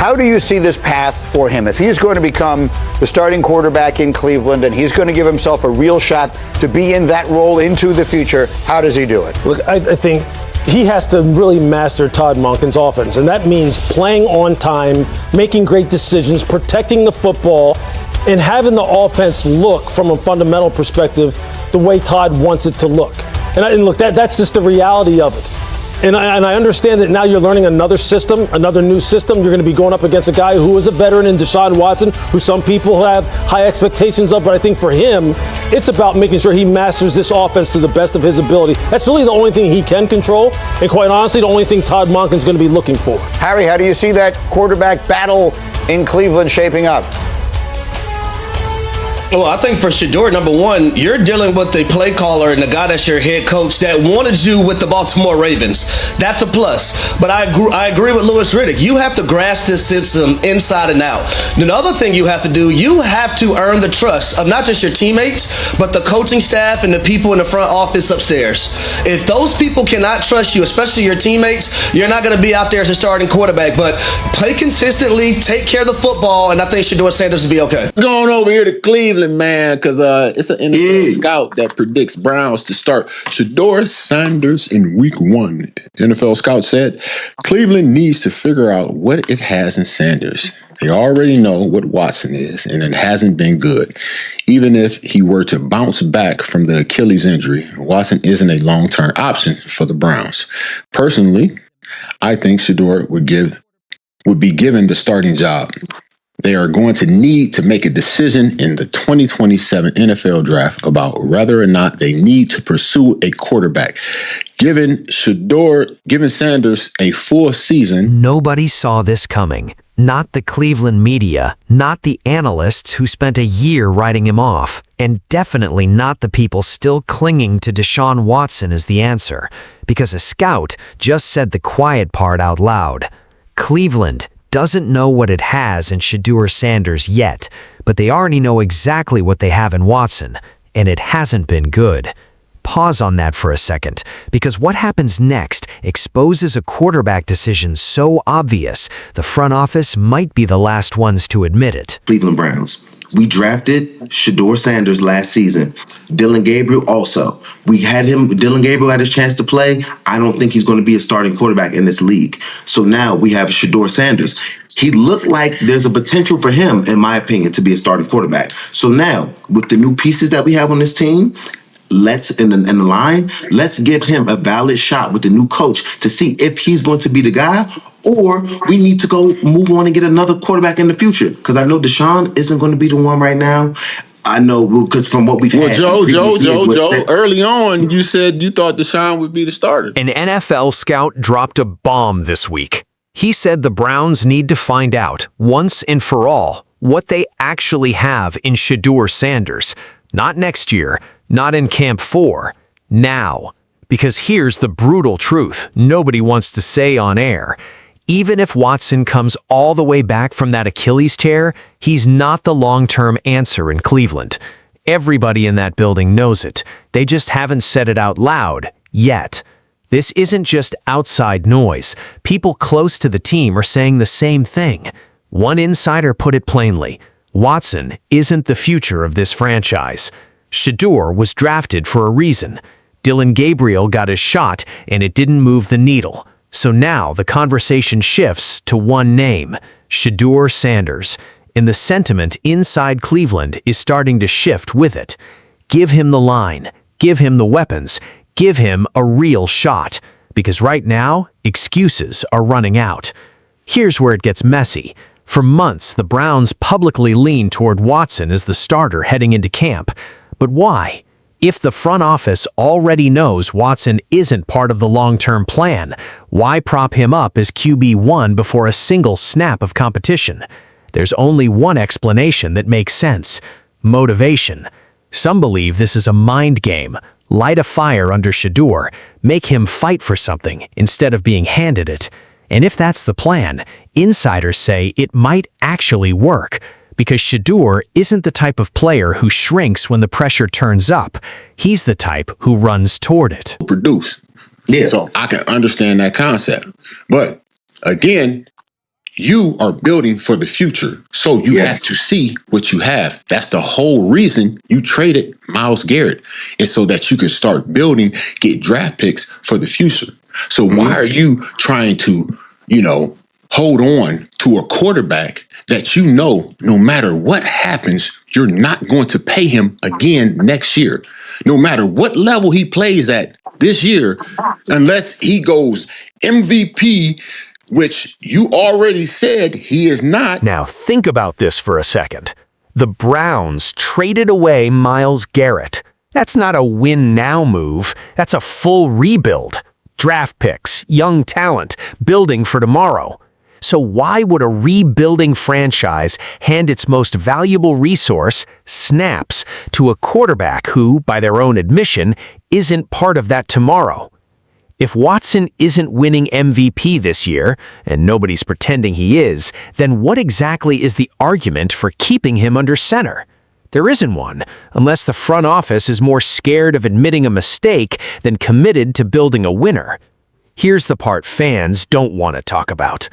How do you see this path for him? If he's going to become the starting quarterback in Cleveland and he's going to give himself a real shot to be in that role into the future, how does he do it? Look, I think he has to really master Todd Monken's offense, and that means playing on time, making great decisions, protecting the football, and having the offense look from a fundamental perspective the way Todd wants it to look. And look, that's just the reality of it. And I understand that now you're learning another system, another new system. You're going to be going up against a guy who is a veteran in Deshaun Watson, who some people have high expectations of. But I think for him, it's about making sure he masters this offense to the best of his ability. That's really the only thing he can control. And quite honestly, the only thing Todd Monken's going to be looking for. Harry, how do you see that quarterback battle in Cleveland shaping up? Well, I think for Shedeur, number one, you're dealing with the play caller and the guy that's your head coach that wanted you with the Baltimore Ravens. That's a plus. But I agree with Louis Riddick. You have to grasp this system inside and out. The other thing you have to do, you have to earn the trust of not just your teammates, but the coaching staff and the people in the front office upstairs. If those people cannot trust you, especially your teammates, you're not going to be out there as a starting quarterback. But play consistently, take care of the football, and I think Shedeur Sanders will be okay. Going over here to Cleveland, man, because it's an NFL scout that predicts Browns to start Shedeur Sanders in week 1. NFL scout said Cleveland needs to figure out what it has in Sanders. They already know what Watson is, and it hasn't been good. Even if he were to bounce back from the Achilles injury, Watson isn't a long-term option for the Browns. Personally, I think Shedeur would be given the starting job. They are going to need to make a decision in the 2027 NFL draft about whether or not they need to pursue a quarterback. Given Sanders a full season. Nobody saw this coming. Not the Cleveland media, not the analysts who spent a year writing him off, and definitely not the people still clinging to Deshaun Watson as the answer, because a scout just said the quiet part out loud. Cleveland doesn't know what it has in Shedeur Sanders yet, but they already know exactly what they have in Watson, and it hasn't been good. Pause on that for a second, because what happens next exposes a quarterback decision so obvious, the front office might be the last ones to admit it. Cleveland Browns. We drafted Shedeur Sanders last season. Dillon Gabriel also. Dillon Gabriel had his chance to play. I don't think he's going to be a starting quarterback in this league. So now we have Shedeur Sanders. He looked like there's a potential for him, in my opinion, to be a starting quarterback. So now, with the new pieces that we have on this team, let's give him a valid shot with the new coach to see if he's going to be the guy, or we need to go move on and get another quarterback in the future. Because I know Deshaun isn't going to be the one right now. I know because from what we've had. Joe, early on you said you thought Deshaun would be the starter. An NFL scout dropped a bomb this week. He said the Browns need to find out, once and for all, what they actually have in Shedeur Sanders. Not next year, not in Camp 4, now. Because here's the brutal truth nobody wants to say on air. Even if Watson comes all the way back from that Achilles tear, he's not the long-term answer in Cleveland. Everybody in that building knows it. They just haven't said it out loud yet. This isn't just outside noise. People close to the team are saying the same thing. One insider put it plainly. Watson isn't the future of this franchise. Shedeur was drafted for a reason. Dillon Gabriel got his shot, and it didn't move the needle. So now the conversation shifts to one name, Shedeur Sanders. And the sentiment inside Cleveland is starting to shift with it. Give him the line. Give him the weapons. Give him a real shot. Because right now, excuses are running out. Here's where it gets messy. For months, the Browns publicly leaned toward Watson as the starter heading into camp. But why? If the front office already knows Watson isn't part of the long-term plan, why prop him up as QB1 before a single snap of competition? There's only one explanation that makes sense: motivation. Some believe this is a mind game. Light a fire under Shedeur, make him fight for something instead of being handed it. And if that's the plan, insiders say it might actually work. Because Shedeur isn't the type of player who shrinks when the pressure turns up. He's the type who runs toward it. Produce. Yeah. So I can understand that concept. But again, you are building for the future. So you have to see what you have. That's the whole reason you traded Myles Garrett, is so that you can start building, get draft picks for the future. So why are you trying to, hold on to a quarterback that no matter what happens, you're not going to pay him again next year? No matter what level he plays at this year, unless he goes MVP, which you already said he is not. Now think about this for a second. The Browns traded away Myles Garrett. That's not a win-now move. That's a full rebuild. Draft picks, young talent, building for tomorrow. So why would a rebuilding franchise hand its most valuable resource, snaps, to a quarterback who, by their own admission, isn't part of that tomorrow? If Watson isn't winning MVP this year, and nobody's pretending he is, then what exactly is the argument for keeping him under center? There isn't one, unless the front office is more scared of admitting a mistake than committed to building a winner. Here's the part fans don't want to talk about.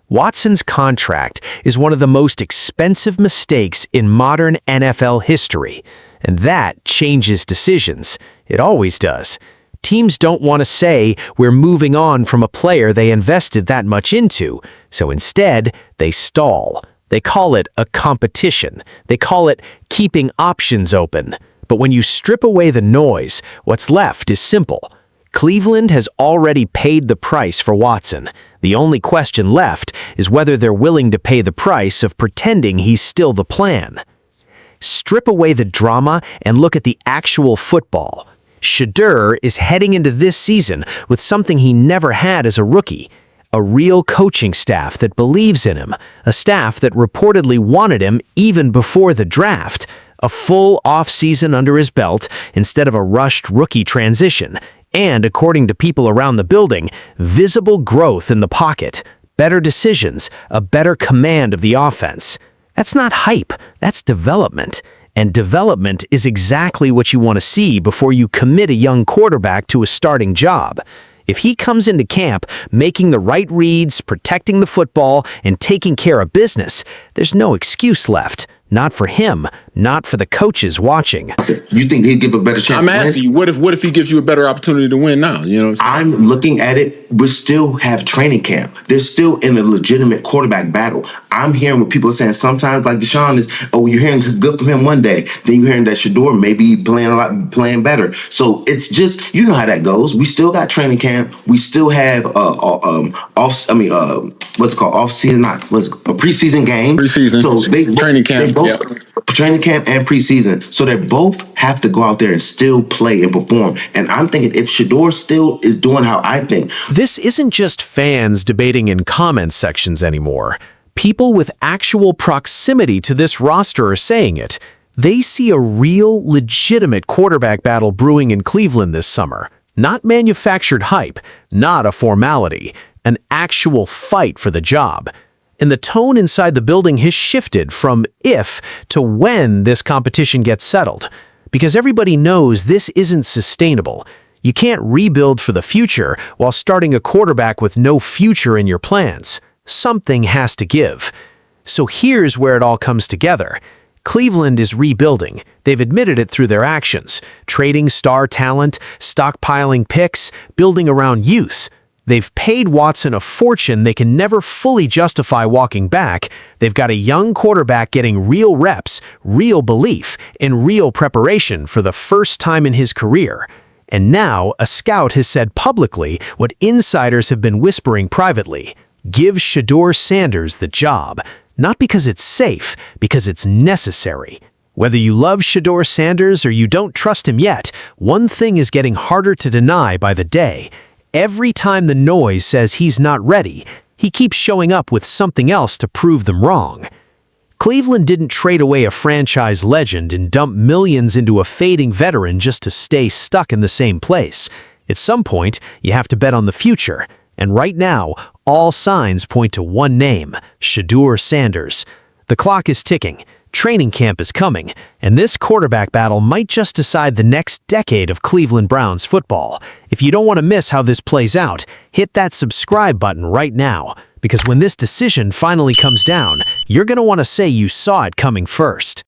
Watson's contract is one of the most expensive mistakes in modern NFL history, and that changes decisions. It always does. Teams don't want to say we're moving on from a player they invested that much into, so instead, they stall. They call it a competition. They call it keeping options open. But when you strip away the noise, what's left is simple. Cleveland has already paid the price for Watson. The only question left is whether they're willing to pay the price of pretending he's still the plan. Strip away the drama and look at the actual football. Shedeur is heading into this season with something he never had as a rookie. A real coaching staff that believes in him. A staff that reportedly wanted him even before the draft. A full offseason under his belt instead of a rushed rookie transition. And, according to people around the building, visible growth in the pocket, better decisions, a better command of the offense. That's not hype, that's development. And development is exactly what you want to see before you commit a young quarterback to a starting job. If he comes into camp making the right reads, protecting the football, and taking care of business, there's no excuse left. Not for him, not for the coaches watching. You think he'd give a better chance? I'm asking you, what if he gives you a better opportunity to win now? You know what I'm saying? I'm looking at it. We still have training camp. They're still in a legitimate quarterback battle. I'm hearing what people are saying sometimes, like Deshaun is, you're hearing good from him one day. Then you're hearing that Shedeur may be playing better. So it's just, how that goes. We still got training camp. We still have a preseason game. Preseason. So training camp. Training camp and preseason. So they both have to go out there and still play and perform. And I'm thinking if Shedeur still is doing how I think. This isn't just fans debating in comment sections anymore. People with actual proximity to this roster are saying it. They see a real, legitimate quarterback battle brewing in Cleveland this summer. Not manufactured hype, not a formality, an actual fight for the job. And the tone inside the building has shifted from if to when this competition gets settled. Because everybody knows this isn't sustainable. You can't rebuild for the future while starting a quarterback with no future in your plans. Something has to give. So here's where it all comes together. Cleveland is rebuilding. They've admitted it through their actions. Trading star talent, stockpiling picks, building around youth. They've paid Watson a fortune they can never fully justify walking back. They've got a young quarterback getting real reps, real belief, and real preparation for the first time in his career. And now, a scout has said publicly what insiders have been whispering privately. Give Shedeur Sanders the job. Not because it's safe, because it's necessary. Whether you love Shedeur Sanders or you don't trust him yet, one thing is getting harder to deny by the day. Every time the noise says he's not ready, he keeps showing up with something else to prove them wrong. Cleveland didn't trade away a franchise legend and dump millions into a fading veteran just to stay stuck in the same place. At some point, you have to bet on the future. And right now, all signs point to one name, Shedeur Sanders. The clock is ticking. Training camp is coming, and this quarterback battle might just decide the next decade of Cleveland Browns football. If you don't want to miss how this plays out, hit that subscribe button right now, because when this decision finally comes down, you're going to want to say you saw it coming first.